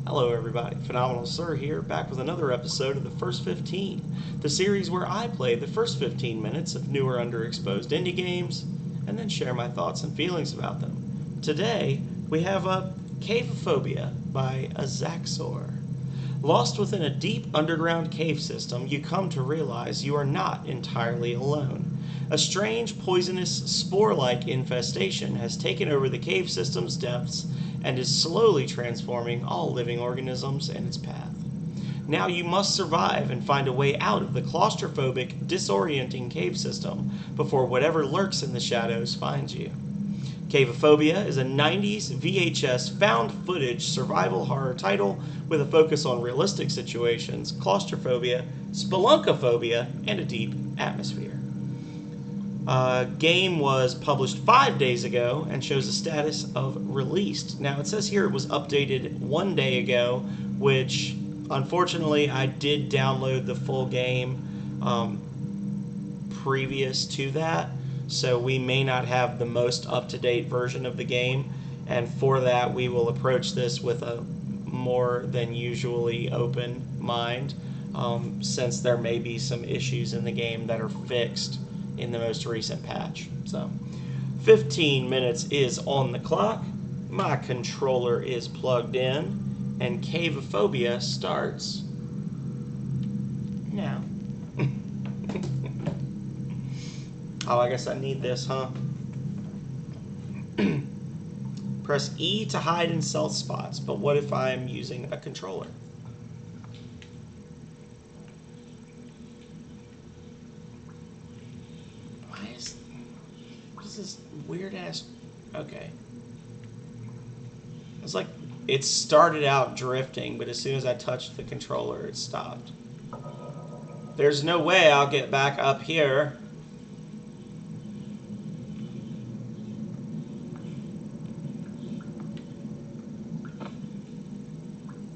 Hello everybody, Phenomenal Sir here, back with another episode of The First 15, the series where I play the first 15 minutes of newer underexposed indie games, and then share my thoughts and feelings about them. Today, we have CAVEPHOBIA by Azaxor. Lost within a deep underground cave system, you come to realize you are not entirely alone. A strange, poisonous, spore-like infestation has taken over the cave system's depths and is slowly transforming all living organisms in its path. Now you must survive and find a way out of the claustrophobic, disorienting cave system before whatever lurks in the shadows finds you. CAVEPHOBIA is a 90s VHS found footage survival horror title with a focus on realistic situations, claustrophobia, spelunkophobia, and a deep atmosphere. Game was published 5 days ago and shows a status of released. Now it says here it was updated 1 day ago, which unfortunately I did download the full game previous to that, so we may not have the most up-to-date version of the game, and for that we will approach this with a more than usually open mind, since there may be some issues in the game that are fixed in the most recent patch. So 15 minutes is on the clock, my controller is plugged in, and CAVEPHOBIA starts now. Oh, I guess I need this, huh? Press E to hide in stealth spots, but what if I'm using a controller? This weird ass. Okay. It's like it started out drifting, but as soon as I touched the controller, it stopped. There's no way I'll get back up here.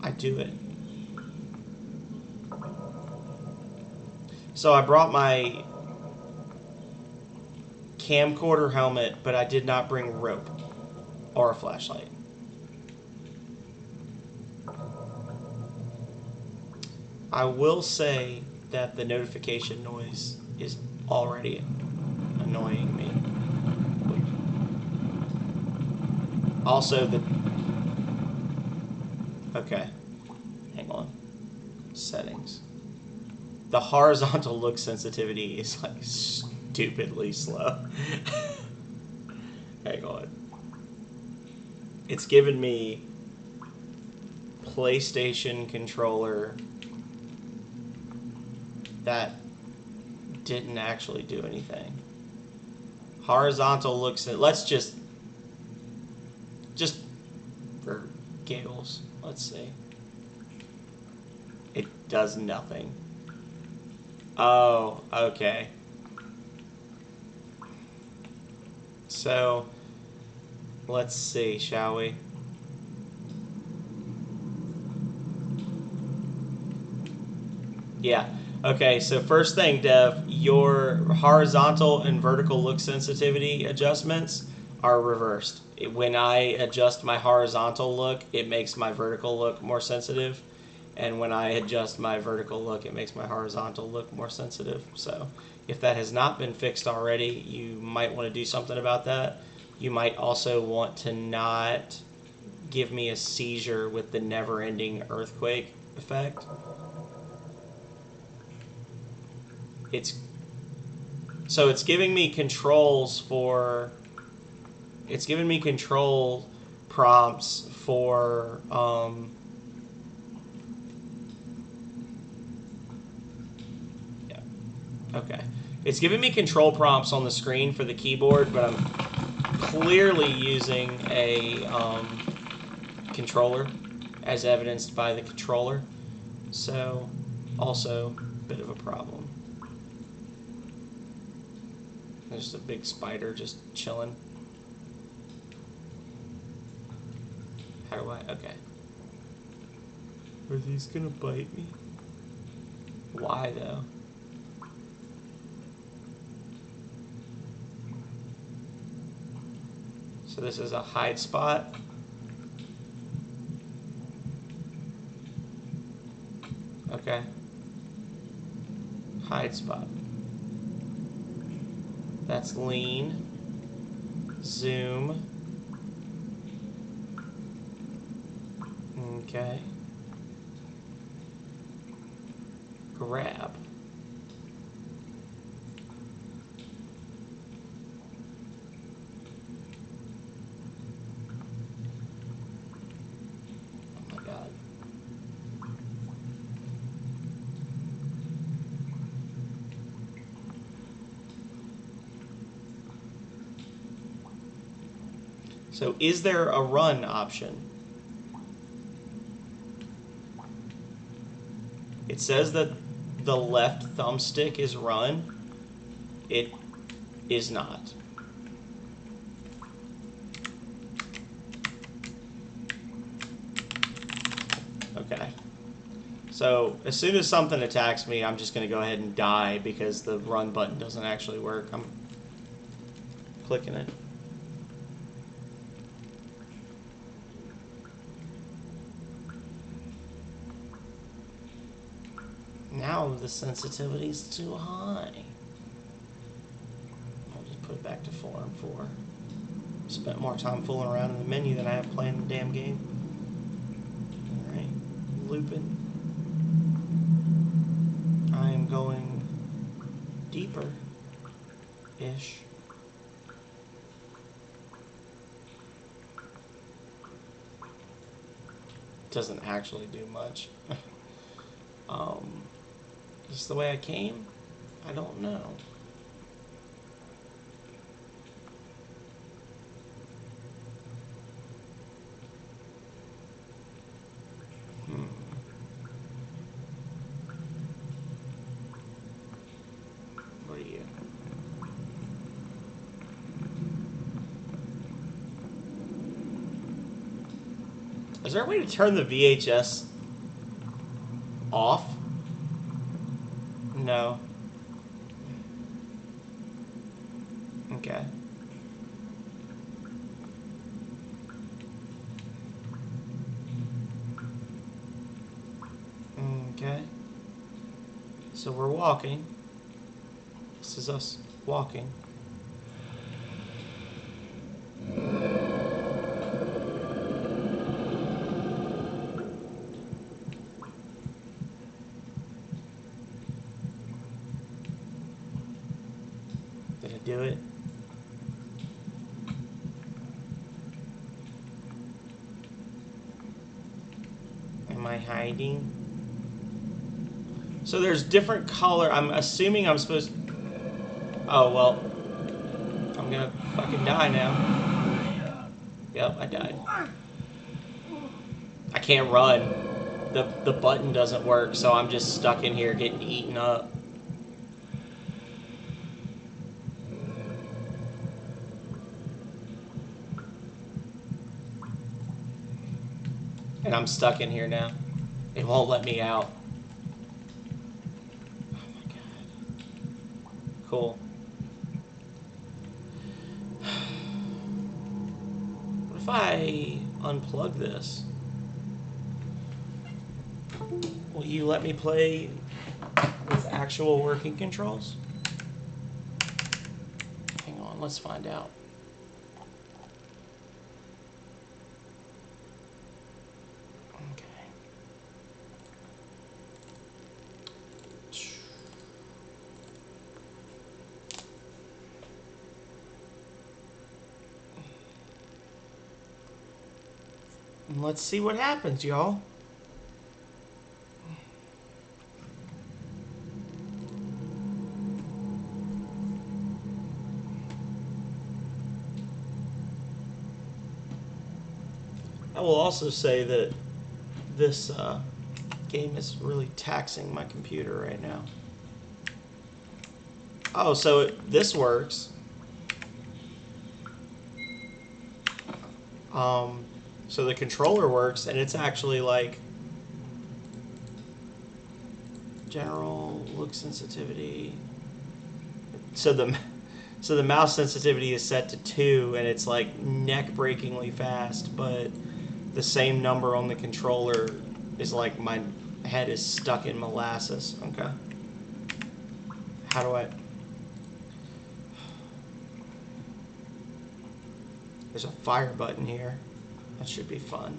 I do it. So I brought my camcorder helmet, but I did not bring rope or a flashlight. I will say that the notification noise is already annoying me. Also, okay, hang on. Settings. The horizontal look sensitivity is like stupidly slow. Hang on. It's given me PlayStation controller that didn't actually do anything. Horizontal looks at, let's just for giggles, let's see. It does nothing. Oh, okay. So, let's see, shall we? Yeah. Okay, so first thing, Dev, your horizontal and vertical look sensitivity adjustments are reversed. When I adjust my horizontal look, it makes my vertical look more sensitive. And when I adjust my vertical look, it makes my horizontal look more sensitive. So if that has not been fixed already, you might want to do something about that. You might also want to not give me a seizure with the never-ending earthquake effect. It's giving me controls for... It's giving me control prompts for... Okay. It's giving me control prompts on the screen for the keyboard, but I'm clearly using a controller, as evidenced by the controller. So, also, a bit of a problem. There's a big spider just chilling. How do I... Okay. Are these gonna bite me? Why, though? So this is a hide spot. Okay. Hide spot. That's lean. Zoom. Okay. Grab. Oh my god. So is there a run option? It says that the left thumbstick is run. It is not. Okay. So as soon as something attacks me, I'm just going to go ahead and die because the run button doesn't actually work. I'm clicking it. Now the sensitivity's too high. I'll just put it back to 4 and 4. Spent more time fooling around in the menu than I have playing the damn game. Alright, looping. I am going deeper-ish. Doesn't actually do much. Just the way I came? I don't know. What are you? Is there a way to turn the VHS off? No. Okay. Okay. So we're walking. This is us walking. Did I do it? Am I hiding? So there's different color. I'm assuming I'm supposed to... Oh, well. I'm gonna fucking die now. Yep, I died. I can't run. The button doesn't work, so I'm just stuck in here getting eaten up. And I'm stuck in here now. It won't let me out. Oh my god. Cool. What if I unplug this? Will you let me play with actual working controls? Hang on, let's find out. Let's see what happens, y'all. I will also say that this game is really taxing my computer right now. Oh, so this works. So the controller works, and it's actually like general look sensitivity. So the mouse sensitivity is set to 2, and it's like neck-breakingly fast, but the same number on the controller is like my head is stuck in molasses. Okay. How do I... There's a fire button here. That should be fun.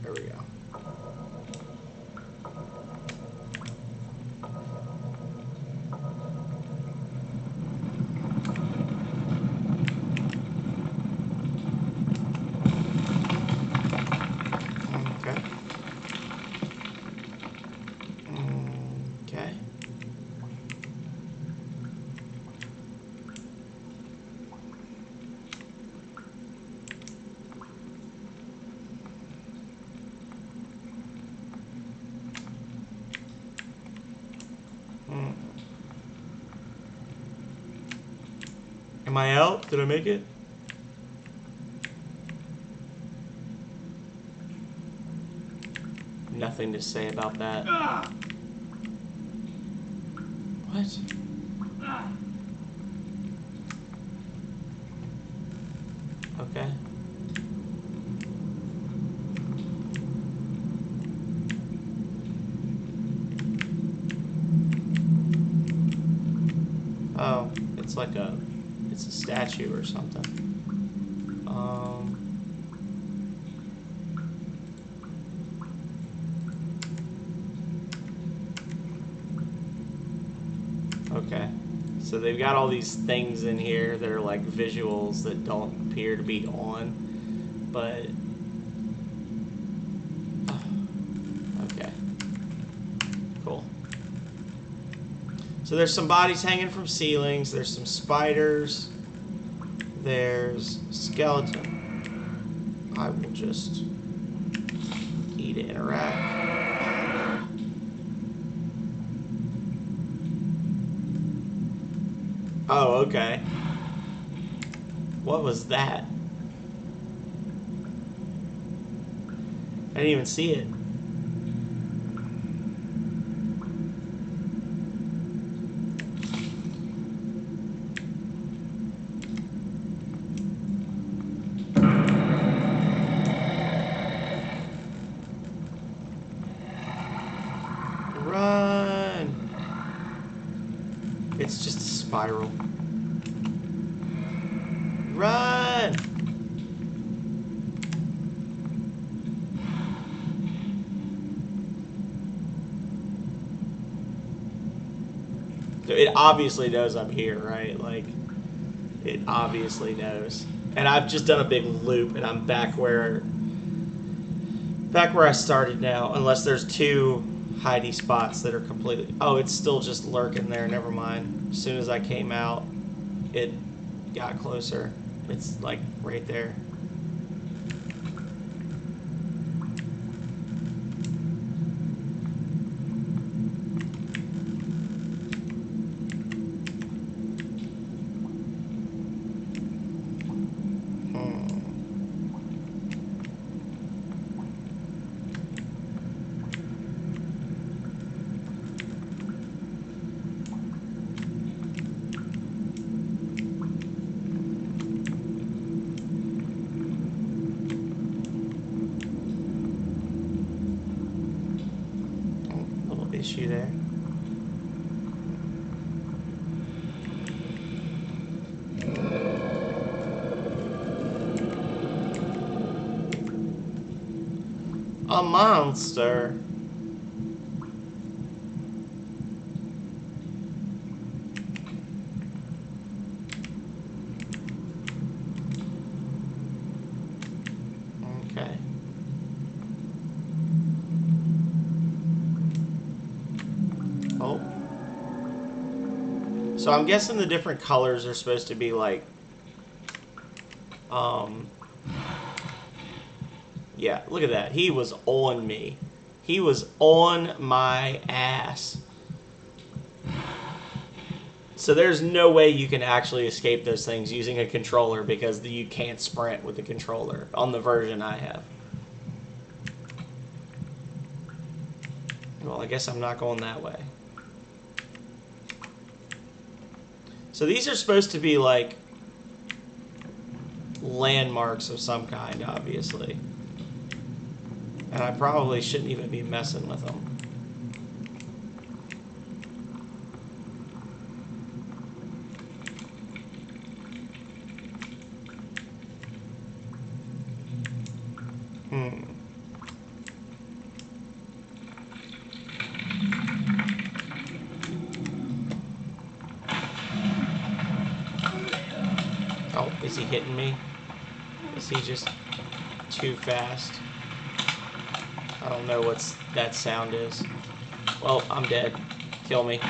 There we go. Okay. Okay. Am I out? Did I make it? Nothing to say about that. What? Okay. Oh, it's like a statue or something. Okay. So they've got all these things in here that are like visuals that don't appear to be on, but okay. Cool. So there's some bodies hanging from ceilings, there's some spiders, there's skeleton. I will just eat to interact. Oh, okay. What was that? I didn't even see it. Run! It's just a spiral. Run! It obviously knows I'm here, right? Like, it obviously knows. And I've just done a big loop, and I'm back where I started now, unless there's two hidey spots that are completely... Oh, it's still just lurking there. Never mind. As soon as I came out, it got closer. It's like right there. Issue there. A monster. Okay. Oh. So I'm guessing the different colors are supposed to be like, yeah, look at that. He was on me. He was on my ass. So there's no way you can actually escape those things using a controller because you can't sprint with the controller on the version I have. Well, I guess I'm not going that way. So these are supposed to be like landmarks of some kind, obviously. And I probably shouldn't even be messing with them. Oh, is he hitting me? Is he just too fast? I don't know what that sound is. Well, I'm dead. Kill me.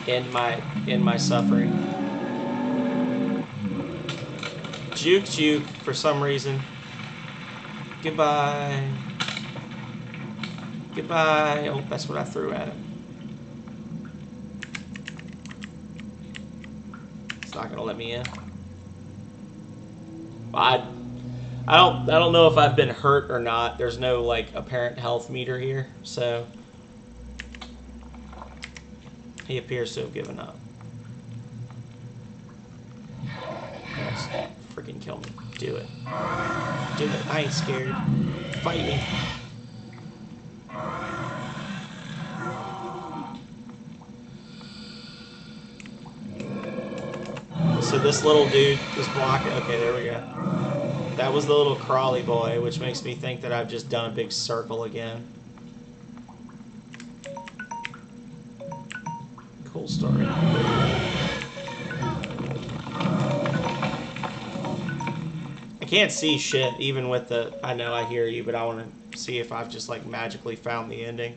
End my suffering. Juke for some reason. Goodbye. Goodbye. Oh, that's what I threw at him. It's not gonna let me in. I don't know if I've been hurt or not. There's no like apparent health meter here, so he appears to have given up. Yes, freaking kill me. Do it. Do it. I ain't scared. Fight me. So this little dude is blocking. Okay, there we go. That was the little crawly boy, which makes me think that I've just done a big circle again. Cool story. I can't see shit, even with the... I know I hear you, but I want to see if I've just, like, magically found the ending.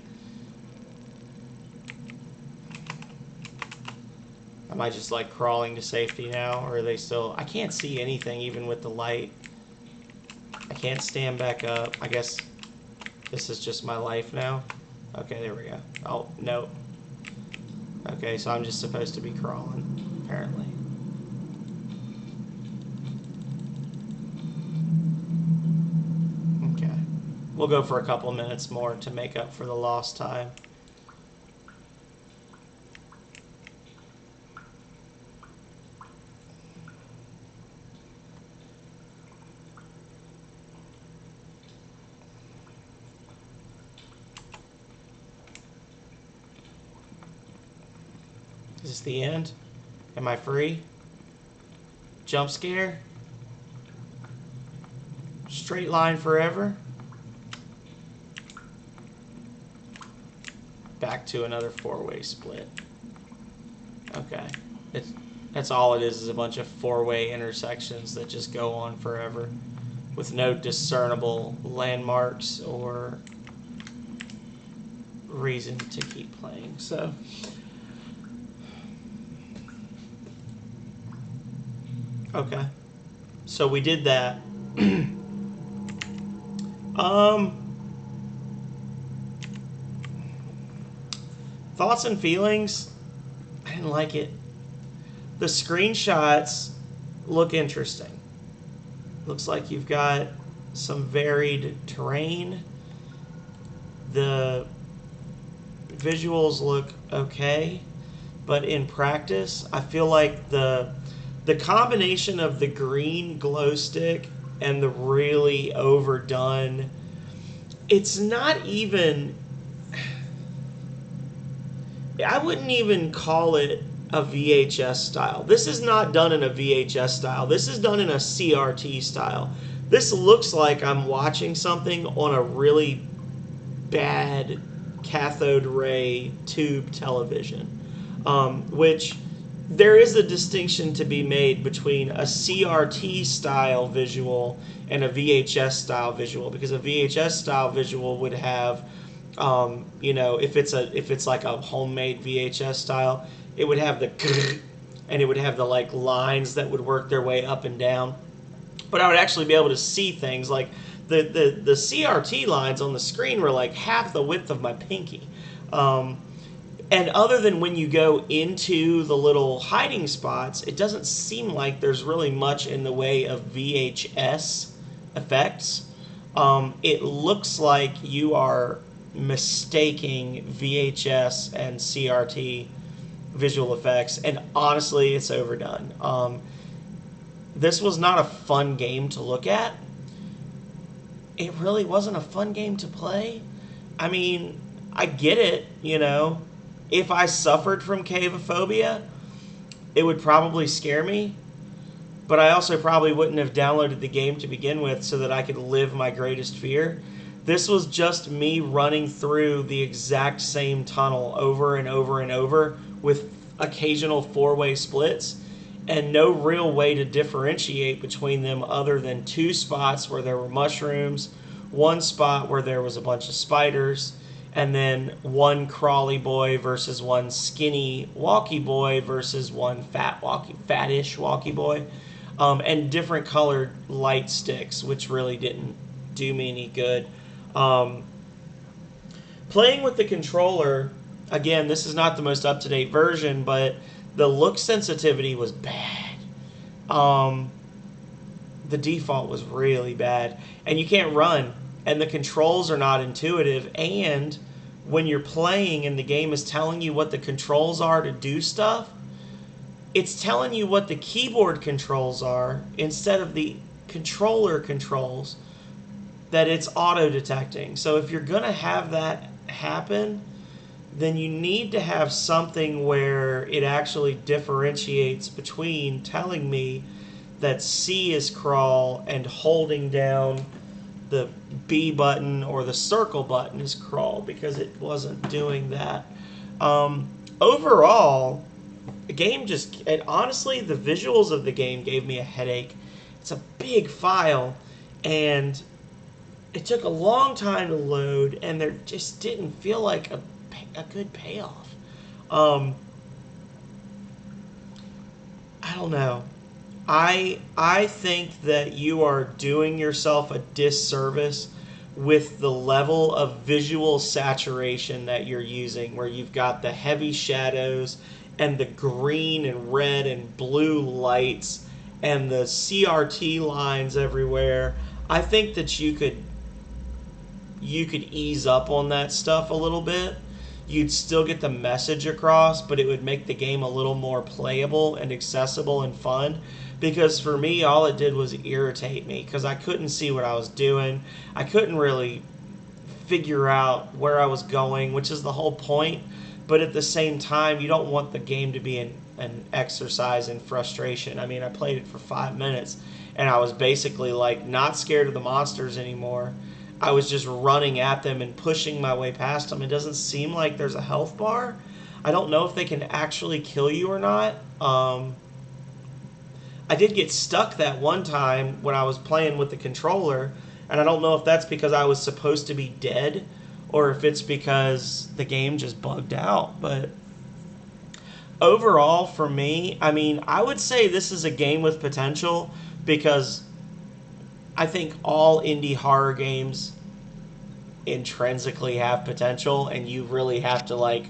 Am I just, like, crawling to safety now, or are they still... I can't see anything, even with the light. I can't stand back up. I guess this is just my life now. Okay, there we go. Oh, nope. Okay, so I'm just supposed to be crawling, apparently. Okay. We'll go for a couple minutes more to make up for the lost time. Is this the end? Am I free? Jump scare? Straight line forever? Back to another four-way split. Okay. That's all it is a bunch of four-way intersections that just go on forever with no discernible landmarks or reason to keep playing. So... Okay, so we did that. Thoughts and feelings? I didn't like it. The screenshots look interesting. Looks like you've got some varied terrain. The visuals look okay, but in practice, I feel like the combination of the green glow stick and the really overdone, it's not even, I wouldn't even call it a VHS style. This is not done in a VHS style. This is done in a CRT style. This looks like I'm watching something on a really bad cathode ray tube television, which... There is a distinction to be made between a CRT style visual and a VHS style visual, because a VHS style visual would have, you know, if it's like a homemade VHS style, it would have the and it would have the like lines that would work their way up and down. But I would actually be able to see things like the CRT lines on the screen were like half the width of my pinky. And other than when you go into the little hiding spots, it doesn't seem like there's really much in the way of VHS effects. It looks like you are mistaking VHS and CRT visual effects, and honestly, it's overdone. this was not a fun game to look at. It really wasn't a fun game to play. I mean, I get it, you know. If I suffered from CAVEPHOBIA, it would probably scare me. But I also probably wouldn't have downloaded the game to begin with so that I could live my greatest fear. This was just me running through the exact same tunnel over and over and over with occasional four-way splits and no real way to differentiate between them other than two spots where there were mushrooms, one spot where there was a bunch of spiders, and then one crawly boy versus one skinny walkie boy versus one fattish walkie boy, and different colored light sticks, which really didn't do me any good. Playing with the controller, again, this is not the most up-to-date version, but the look sensitivity was bad. The default was really bad. And you can't run, and the controls are not intuitive, and when you're playing and the game is telling you what the controls are to do stuff, it's telling you what the keyboard controls are instead of the controller controls that it's auto-detecting. So if you're going to have that happen, then you need to have something where it actually differentiates between telling me that C is crawl and holding down the B button or the circle button is crawl, because it wasn't doing that. Overall, the game just, and honestly, the visuals of the game gave me a headache. It's a big file, and it took a long time to load, and there just didn't feel like a good payoff. I don't know. I think that you are doing yourself a disservice with the level of visual saturation that you're using, where you've got the heavy shadows and the green and red and blue lights and the CRT lines everywhere. I think that you could ease up on that stuff a little bit. You'd still get the message across, but it would make the game a little more playable and accessible and fun. Because for me, all it did was irritate me, because I couldn't see what I was doing. I couldn't really figure out where I was going, which is the whole point. But at the same time, you don't want the game to be an exercise in frustration. I mean, I played it for 5 minutes, and I was basically like not scared of the monsters anymore. I was just running at them and pushing my way past them. It doesn't seem like there's a health bar. I don't know if they can actually kill you or not. I did get stuck that one time when I was playing with the controller, and I don't know if that's because I was supposed to be dead or if it's because the game just bugged out. But overall, for me, I mean, I would say this is a game with potential, because I think all indie horror games intrinsically have potential, and you really have to like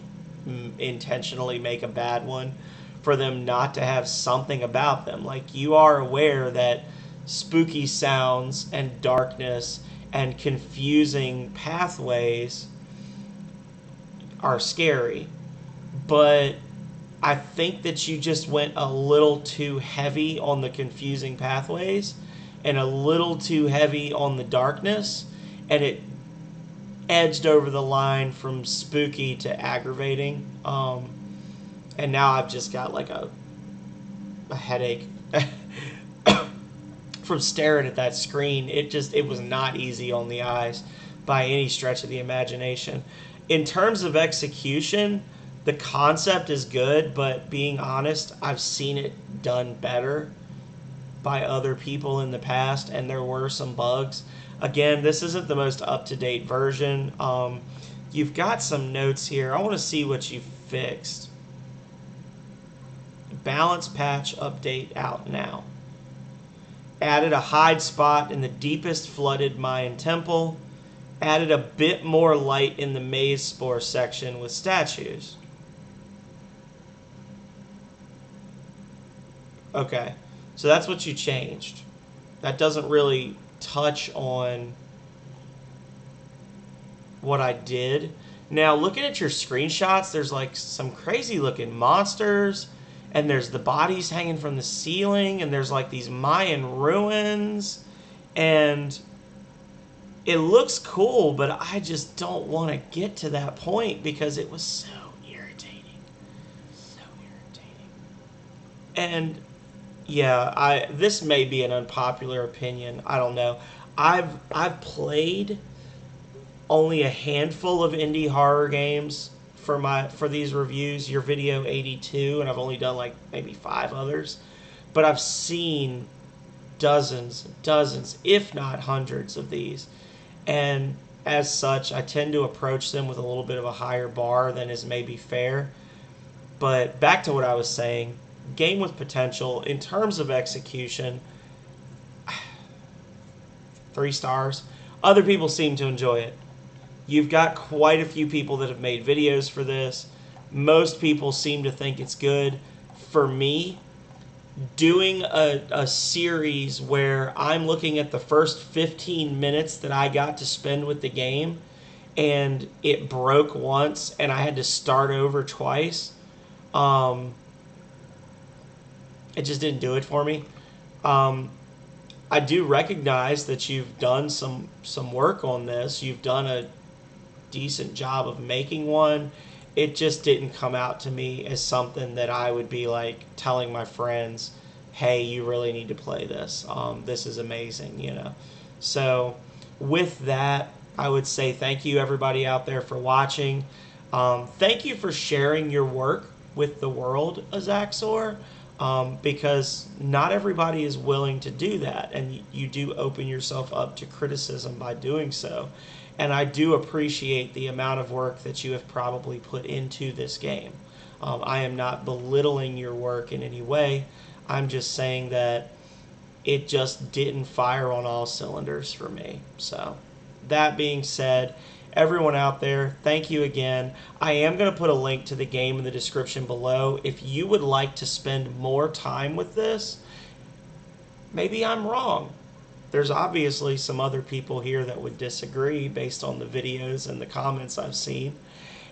intentionally make a bad one for them not to have something about them. Like, you are aware that spooky sounds and darkness and confusing pathways are scary, but I think that you just went a little too heavy on the confusing pathways and a little too heavy on the darkness, and it edged over the line from spooky to aggravating. And now I've just got like a headache from staring at that screen. It was not easy on the eyes by any stretch of the imagination. In terms of execution, the concept is good, but being honest, I've seen it done better by other people in the past, and there were some bugs. Again, this isn't the most up-to-date version. You've got some notes here. I want to see what you fixed. Balance patch update out now. Added a hide spot in the deepest flooded Mayan temple. Added a bit more light in the maze spore section with statues. Okay, so that's what you changed. That doesn't really touch on what I did. Now, looking at your screenshots, there's like some crazy looking monsters and there's the bodies hanging from the ceiling, and there's like these Mayan ruins, and it looks cool, but I just don't want to get to that point because it was so irritating. So irritating. And yeah, this may be an unpopular opinion. I don't know. I've played only a handful of indie horror games for these reviews. Your video 82, and I've only done like maybe 5 others. But I've seen dozens, if not hundreds of these. And as such, I tend to approach them with a little bit of a higher bar than is maybe fair. But back to what I was saying, game with potential. In terms of execution, 3 stars. Other people seem to enjoy it. You've got quite a few people that have made videos for this. Most people seem to think it's good. For me, doing a series where I'm looking at the first 15 minutes that I got to spend with the game, and it broke once and I had to start over twice, it just didn't do it for me. I do recognize that you've done some work on this. You've done a decent job of making one. It just didn't come out to me as something that I would be like telling my friends, hey, you really need to play this. This is amazing, you know. So with that, I would say thank you everybody out there for watching. Thank you for sharing your work with the world, Azaxor, because not everybody is willing to do that, and you do open yourself up to criticism by doing so. And I do appreciate the amount of work that you have probably put into this game. I am not belittling your work in any way. I'm just saying that it just didn't fire on all cylinders for me. So that being said, everyone out there, thank you again. I am going to put a link to the game in the description below. If you would like to spend more time with this, maybe I'm wrong. There's obviously some other people here that would disagree based on the videos and the comments I've seen.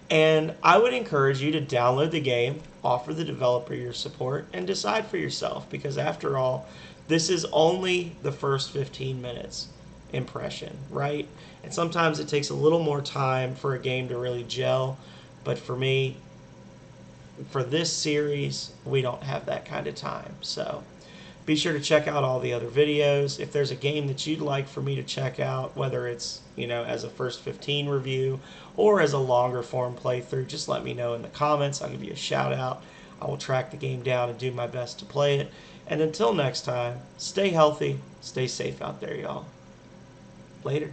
And I would encourage you to download the game, offer the developer your support, and decide for yourself. Because after all, this is only the first 15 minutes impression, right? And sometimes it takes a little more time for a game to really gel. But for me, for this series, we don't have that kind of time. So be sure to check out all the other videos. If there's a game that you'd like for me to check out, whether it's, you know, as a first 15 review or as a longer form playthrough, just let me know in the comments. I'll give you a shout out. I will track the game down and do my best to play it. And until next time, stay healthy, stay safe out there, y'all. Later.